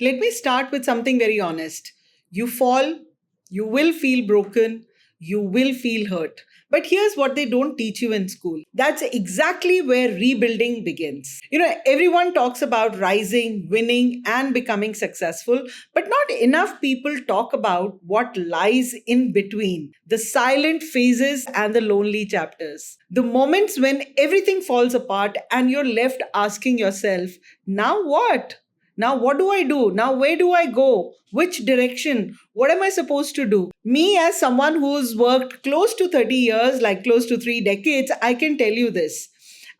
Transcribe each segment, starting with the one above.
Let me start with something very honest. You fall, you will feel broken, you will feel hurt. But here's what they don't teach you in school. That's exactly where rebuilding begins. Everyone talks about rising, winning, and becoming successful, but not enough people talk about what lies in between the silent phases and the lonely chapters. The moments when everything falls apart and you're left asking yourself, now what? Now, what do I do? Now, where do I go? Which direction? What am I supposed to do? Me, as someone who's worked close to 30 years, like close to 3 decades, I can tell you this.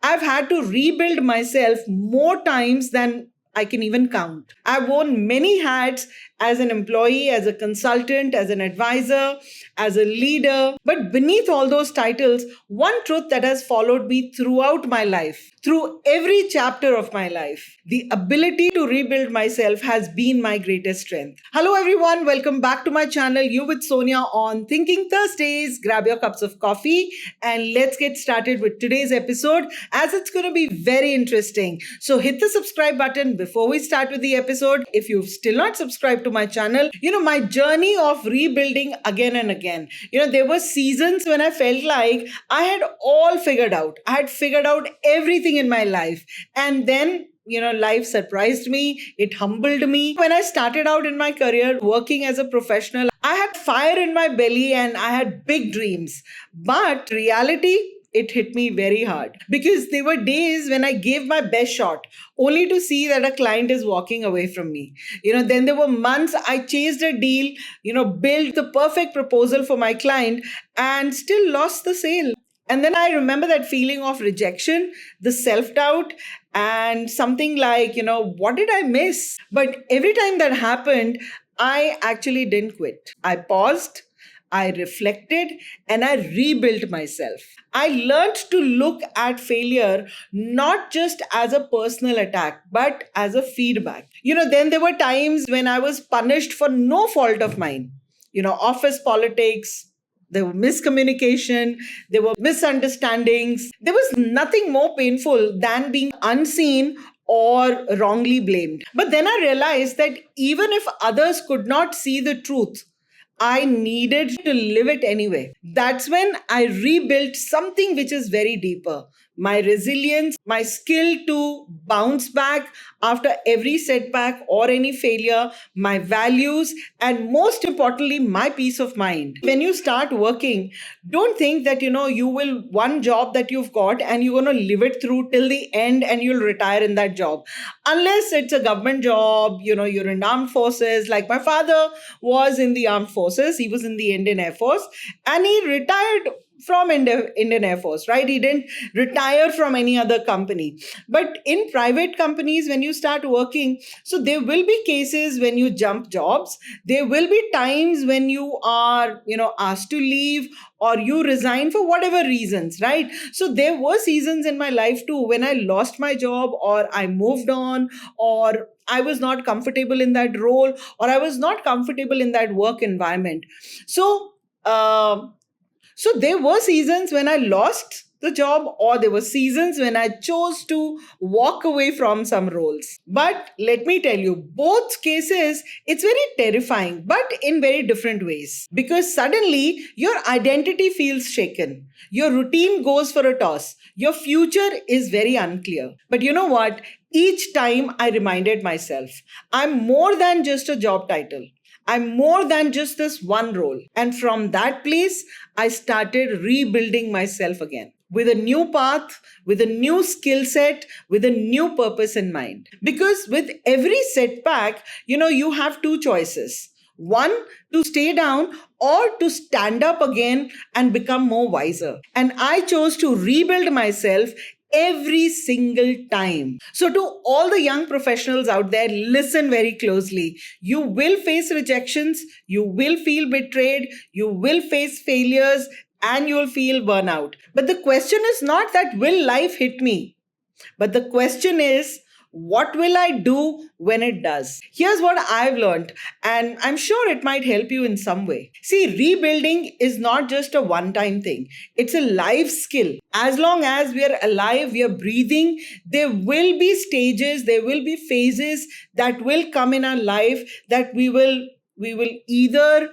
I've had to rebuild myself more times than I can even count. I've worn many hats as an employee, as a consultant, as an advisor, as a leader. But beneath all those titles, one truth that has followed me throughout my life, through every chapter of my life, the ability to rebuild myself has been my greatest strength. Hello, everyone. Welcome back to my channel, You with Sonia on Thinking Thursdays. Grab your cups of coffee and let's get started with today's episode, as it's going to be very interesting. So hit the subscribe button before we start with the episode. If you've still not subscribed to my channel, my journey of rebuilding again and again. There were seasons when I felt like I had all figured out. I had figured out everything in my life. And then life surprised me. It humbled me. When I started out in my career working as a professional, I had fire in my belly and I had big dreams. But reality, it hit me very hard, because there were days when I gave my best shot only to see that a client is walking away from me. Then there were months I chased a deal, built the perfect proposal for my client and still lost the sale. And then I remember that feeling of rejection, the self-doubt, and something like, what did I miss? But every time that happened, I actually didn't quit. I paused, I reflected, and I rebuilt myself. I learned to look at failure not just as a personal attack, but as a feedback. Then there were times when I was punished for no fault of mine. Office politics, there were miscommunication, there were misunderstandings. There was nothing more painful than being unseen or wrongly blamed. But then I realized that even if others could not see the truth, I needed to live it anyway. That's when I rebuilt something which is very deeper. My resilience, my skill to bounce back after every setback or any failure, my values, and most importantly, my peace of mind. When you start working, don't think that, you will one job that you've got and you're going to live it through till the end and you'll retire in that job. Unless it's a government job, you're in armed forces. Like my father was in the armed forces. He was in the Indian Air Force and he retired from Indian Air Force, right? He didn't retire from any other company. But in private companies, when you start working, so there will be cases when you jump jobs. There will be times when you are, asked to leave or you resign for whatever reasons, right? So there were seasons in my life too when I lost my job or I moved on or I was not comfortable in that role or I was not comfortable in that work environment. So there were seasons when I lost the job, or there were seasons when I chose to walk away from some roles. But let me tell you, both cases, it's very terrifying, but in very different ways. Because suddenly your identity feels shaken. Your routine goes for a toss. Your future is very unclear. But you know what? Each time I reminded myself, I'm more than just a job title. I'm more than just this one role. And from that place, I started rebuilding myself again with a new path, with a new skill set, with a new purpose in mind. Because with every setback, you have two choices. One, to stay down or to stand up again and become more wiser. And I chose to rebuild myself every single time. So to all the young professionals out there, listen very closely. You will face rejections, you will feel betrayed, you will face failures, and you'll feel burnout. But the question is not that will life hit me? But the question is, what will I do when it does? Here's what I've learned, and I'm sure it might help you in some way. See, rebuilding is not just a one-time thing. It's a life skill. As long as we are alive, we are breathing, there will be stages, there will be phases that will come in our life that we will either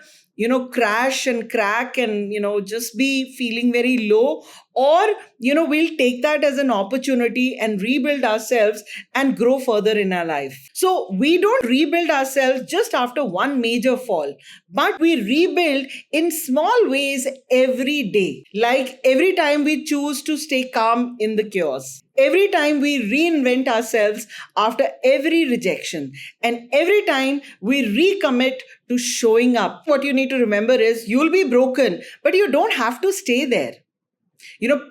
crash and crack and just be feeling very low, or we'll take that as an opportunity and rebuild ourselves and grow further in our life. So we don't rebuild ourselves just after one major fall, but we rebuild in small ways every day. Like every time we choose to stay calm in the chaos, every time we reinvent ourselves after every rejection, and every time we recommit to showing up. What you need to remember is you'll be broken, but you don't have to stay there.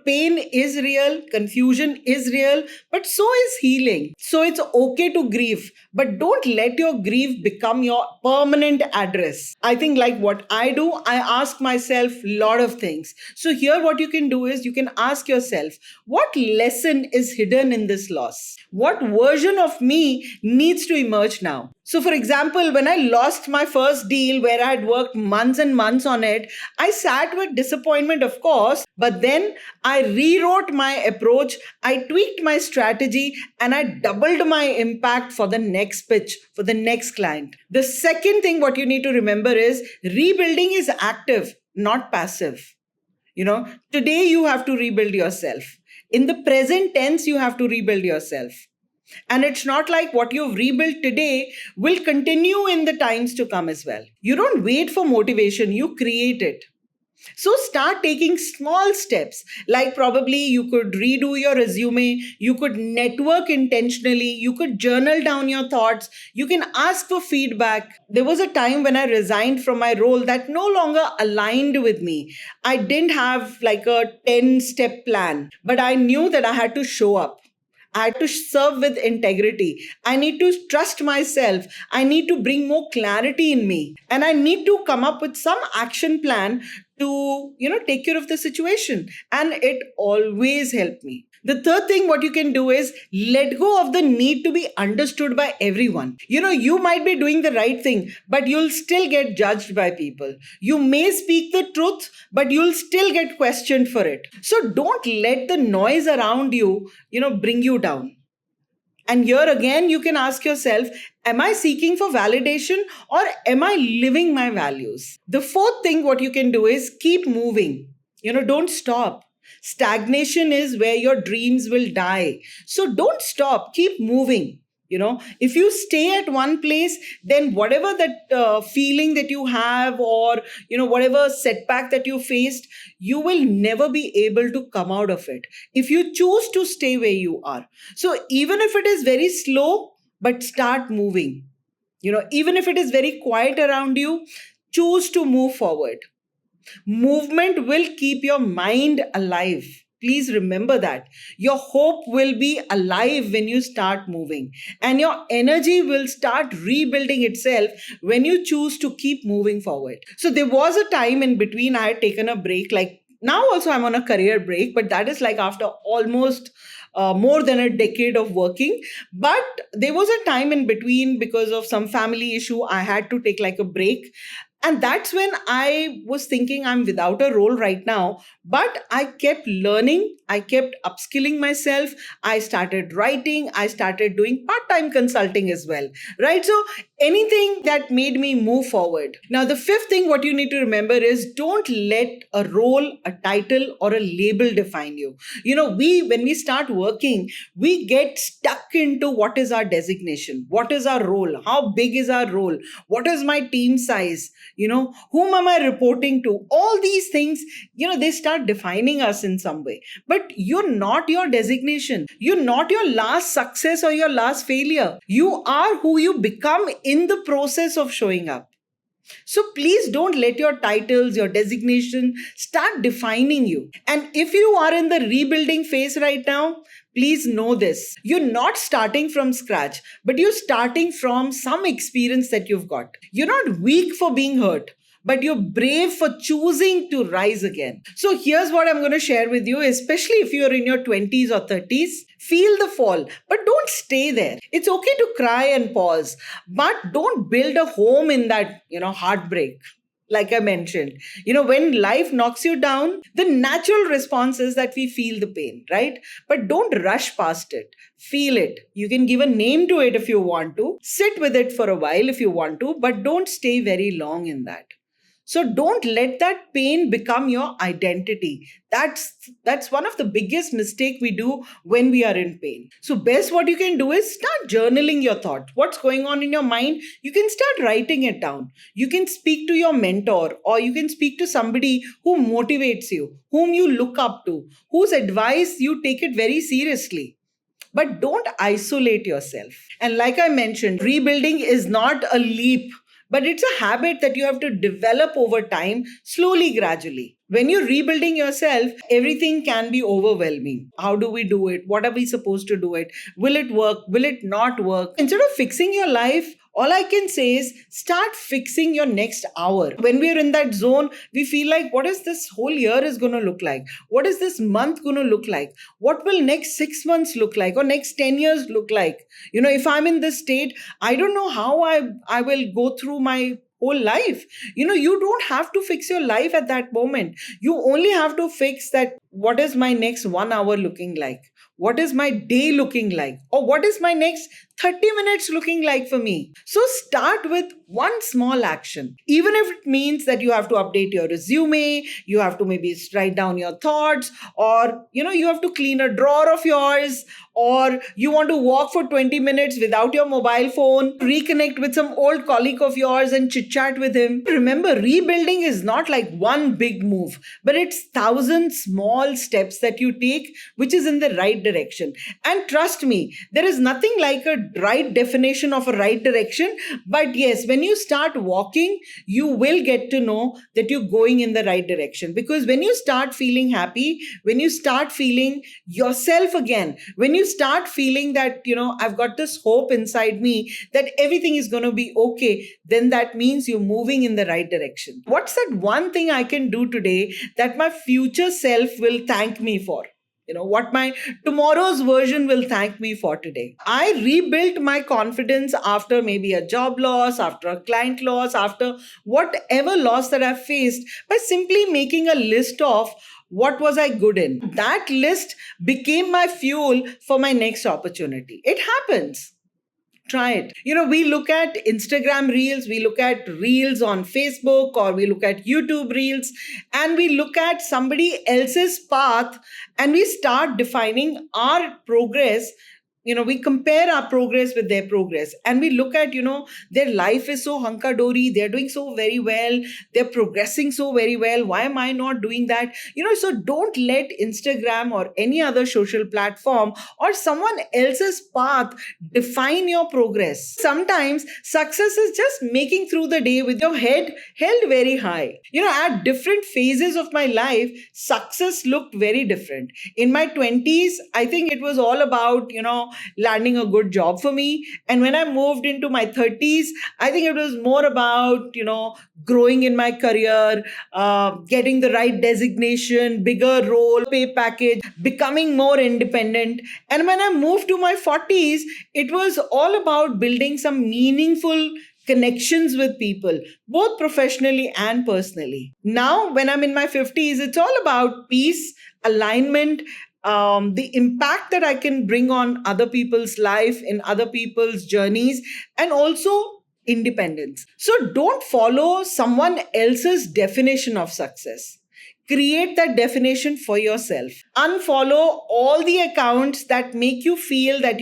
Pain is real, confusion is real, but so is healing. So it's okay to grieve, but don't let your grief become your permanent address. I think, like what I do, I ask myself a lot of things. So here what you can do is you can ask yourself, what lesson is hidden in this loss? What version of me needs to emerge now? So, for example, when I lost my first deal where I had worked months and months on it, I sat with disappointment, of course, but then I rewrote my approach, I tweaked my strategy, and I doubled my impact for the next pitch, for the next client. The second thing, what you need to remember is rebuilding is active, not passive. Today you have to rebuild yourself. In the present tense, you have to rebuild yourself. And it's not like what you've rebuilt today will continue in the times to come as well. You don't wait for motivation, you create it. So start taking small steps, like probably you could redo your resume, you could network intentionally, you could journal down your thoughts, you can ask for feedback. There was a time when I resigned from my role that no longer aligned with me. I didn't have like a 10-step plan, but I knew that I had to show up. I had to serve with integrity. I need to trust myself. I need to bring more clarity in me. And I need to come up with some action plan to, take care of the situation. And it always helped me. The third thing, what you can do is let go of the need to be understood by everyone. You might be doing the right thing, but you'll still get judged by people. You may speak the truth, but you'll still get questioned for it. So don't let the noise around you, bring you down. And here again, you can ask yourself, am I seeking for validation or am I living my values? The fourth thing, what you can do is keep moving. Don't stop. Stagnation is where your dreams will die. So don't stop, keep moving. If you stay at one place, then whatever that feeling that you have, or whatever setback that you faced, you will never be able to come out of it if you choose to stay where you are. So even if it is very slow, but start moving. Even if it is very quiet around you, choose to move forward. Movement will keep your mind alive. Please remember that. Your hope will be alive when you start moving, and your energy will start rebuilding itself when you choose to keep moving forward. So, there was a time in between I had taken a break. Like now, also, I'm on a career break, but that is like after almost more than a decade of working. But there was a time in between because of some family issue, I had to take like a break. And that's when I was thinking I'm without a role right now, but I kept learning, I kept upskilling myself. I started writing, I started doing part time consulting as well, right? So anything that made me move forward. Now, the fifth thing, what you need to remember is don't let a role, a title, or a label define you. When we start working, we get stuck into what is our designation, what is our role, how big is our role, what is my team size, whom am I reporting to? All these things, they start defining us in some way. But you're not your designation. You're not your last success or your last failure. You are who you become in the process of showing up. So please don't let your titles, your designation start defining you. And if you are in the rebuilding phase right now, please know this. You're not starting from scratch, but you're starting from some experience that you've got. You're not weak for being hurt, but you're brave for choosing to rise again. So here's what I'm going to share with you, especially if you're in your 20s or 30s. Feel the fall, but don't stay there. It's okay to cry and pause, but don't build a home in that, heartbreak. like I mentioned. When life knocks you down, the natural response is that we feel the pain, right? But don't rush past it. Feel it. You can give a name to it if you want to. Sit with it for a while if you want to, but don't stay very long in that. So don't let that pain become your identity. That's one of the biggest mistake we do when we are in pain. So best what you can do is start journaling your thoughts. What's going on in your mind? You can start writing it down. You can speak to your mentor, or you can speak to somebody who motivates you, whom you look up to, whose advice you take it very seriously. But don't isolate yourself. And like I mentioned, rebuilding is not a leap, but it's a habit that you have to develop over time, slowly, gradually. When you're rebuilding yourself, everything can be overwhelming. How do we do it? What are we supposed to do it? Will it work? Will it not work? Instead of fixing your life, all I can say is start fixing your next hour. When we are in that zone, we feel like, what is this whole year is going to look like? What is this month going to look like? What will next 6 months look like, or next 10 years look like? If I'm in this state, I don't know how I will go through my whole life. You don't have to fix your life at that moment. You only have to fix that, what is my next 1 hour looking like? What is my day looking like? Or what is my next 30 minutes looking like for me? So start with one small action. Even if it means that you have to update your resume, you have to maybe write down your thoughts, or you have to clean a drawer of yours, or you want to walk for 20 minutes without your mobile phone, reconnect with some old colleague of yours and chit chat with him. Remember, rebuilding is not like one big move, but it's 1,000 small steps that you take, which is in the right direction. And trust me, there is nothing like a right definition of a right direction. But yes, when you start walking, you will get to know that you're going in the right direction. Because when you start feeling happy, when you start feeling yourself again, when you start feeling that, I've got this hope inside me that everything is going to be okay, then that means you're moving in the right direction. What's that one thing I can do today that my future self will thank me for? What my tomorrow's version will thank me for today. I rebuilt my confidence after maybe a job loss, after a client loss, after whatever loss that I've faced, by simply making a list of what was I good in. That list became my fuel for my next opportunity. It happens. Try it. We look at Instagram reels, we look at reels on Facebook, or we look at YouTube reels, and we look at somebody else's path, and we start defining our progress. We compare our progress with their progress, and we look at, their life is so hunka-dory, they're doing so very well, they're progressing so very well. Why am I not doing that? So don't let Instagram or any other social platform or someone else's path define your progress. Sometimes success is just making through the day with your head held very high. At different phases of my life, success looked very different. In my 20s, I think it was all about, landing a good job for me. And when I moved into my 30s, I think it was more about, growing in my career, getting the right designation, bigger role, pay package, becoming more independent. And when I moved to my 40s, it was all about building some meaningful connections with people, both professionally and personally. Now, when I'm in my 50s, it's all about peace, alignment, the impact that I can bring on other people's life, in other people's journeys, and also independence. So don't follow someone else's definition of success. Create that definition for yourself. Unfollow all the accounts that make you feel that,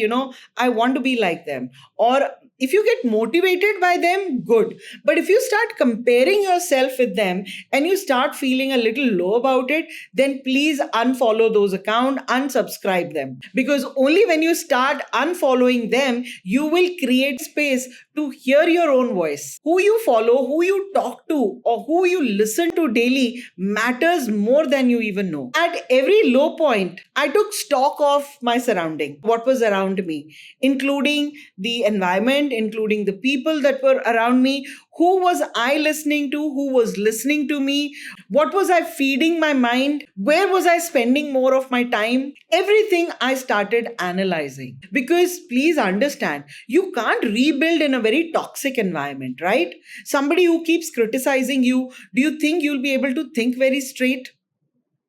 I want to be like them. Or if you get motivated by them, good. But if you start comparing yourself with them and you start feeling a little low about it, then please unfollow those accounts, unsubscribe them. Because only when you start unfollowing them, you will create space to hear your own voice. Who you follow, who you talk to, or who you listen to daily matters more than you even know. At every low point, I took stock of my surrounding, what was around me, including the environment, environment, including the people that were around me. Who was I listening to? Who was listening to me? What was I feeding my mind? Where was I spending more of my time? Everything I started analyzing. Because please understand, you can't rebuild in a very toxic environment, right? Somebody who keeps criticizing you, do you think you'll be able to think very straight?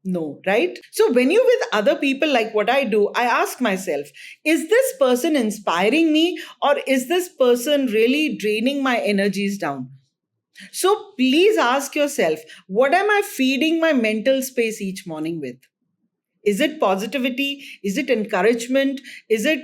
No, right? So when you're with other people, like what I do, I ask myself, is this person inspiring me, or is this person really draining my energies down? So please ask yourself, what am I feeding my mental space each morning with? Is it positivity? Is it encouragement? Is it,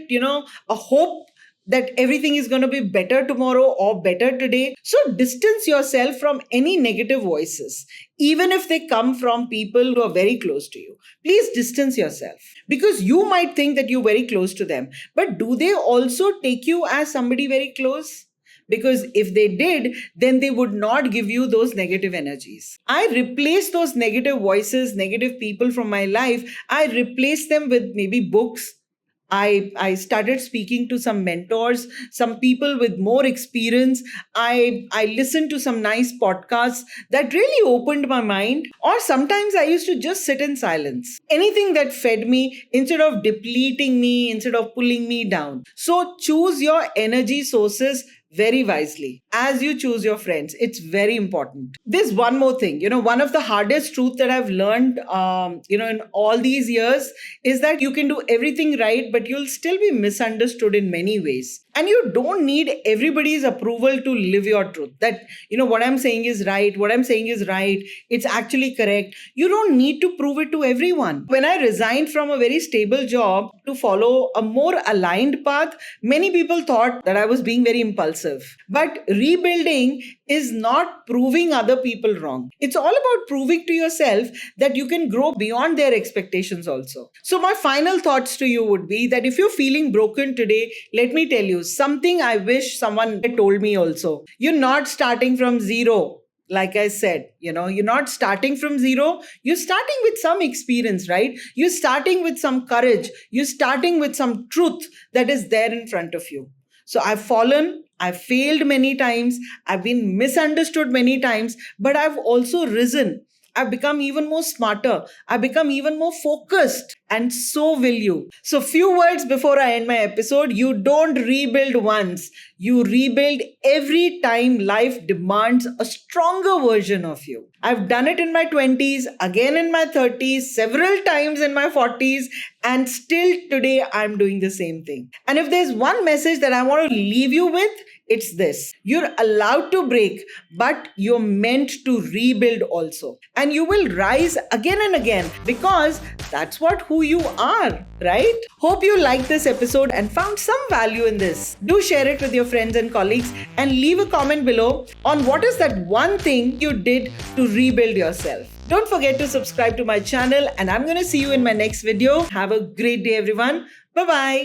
a hope that everything is going to be better tomorrow or better today? So distance yourself from any negative voices, even if they come from people who are very close to you. Please distance yourself, because you might think that you're very close to them, but do they also take you as somebody very close? Because if they did, then they would not give you those negative energies. I replace those negative voices, negative people from my life. I replace them with maybe books. I started speaking to some mentors, some people with more experience. I listened to some nice podcasts that really opened my mind. Or sometimes I used to just sit in silence. Anything that fed me instead of depleting me, instead of pulling me down. So choose your energy sources very wisely as you choose your friends. It's very important. There's one more thing. One of the hardest truths that I've learned, in all these years is that you can do everything right, but you'll still be misunderstood in many ways. And you don't need everybody's approval to live your truth. That, what I'm saying is right, what I'm saying is right, it's actually correct. You don't need to prove it to everyone. When I resigned from a very stable job to follow a more aligned path, many people thought that I was being very impulsive. But rebuilding is not proving other people wrong. It's all about proving to yourself that you can grow beyond their expectations also. So my final thoughts to you would be that if you're feeling broken today, let me tell you something I wish someone had told me also. You're not starting from zero. Like I said, you're not starting from zero. You're starting with some experience, right? You're starting with some courage. You're starting with some truth that is there in front of you. So I've fallen, I've failed many times, I've been misunderstood many times, but I've also risen. I've become even more smarter. I've become even more focused. And so will you. So few words before I end my episode. You don't rebuild once. You rebuild every time life demands a stronger version of you. I've done it in my 20s, again in my 30s, several times in my 40s, and still today I'm doing the same thing. And if there's one message that I want to leave you with, it's this. You're allowed to break, but you're meant to rebuild also. And you will rise again and again, because that's who you are, right? Hope you liked this episode and found some value in this. Do share it with your friends and colleagues, and leave a comment below on what is that one thing you did to rebuild yourself. Don't forget to subscribe to my channel, and I'm going to see you in my next video. Have a great day, everyone. Bye-bye.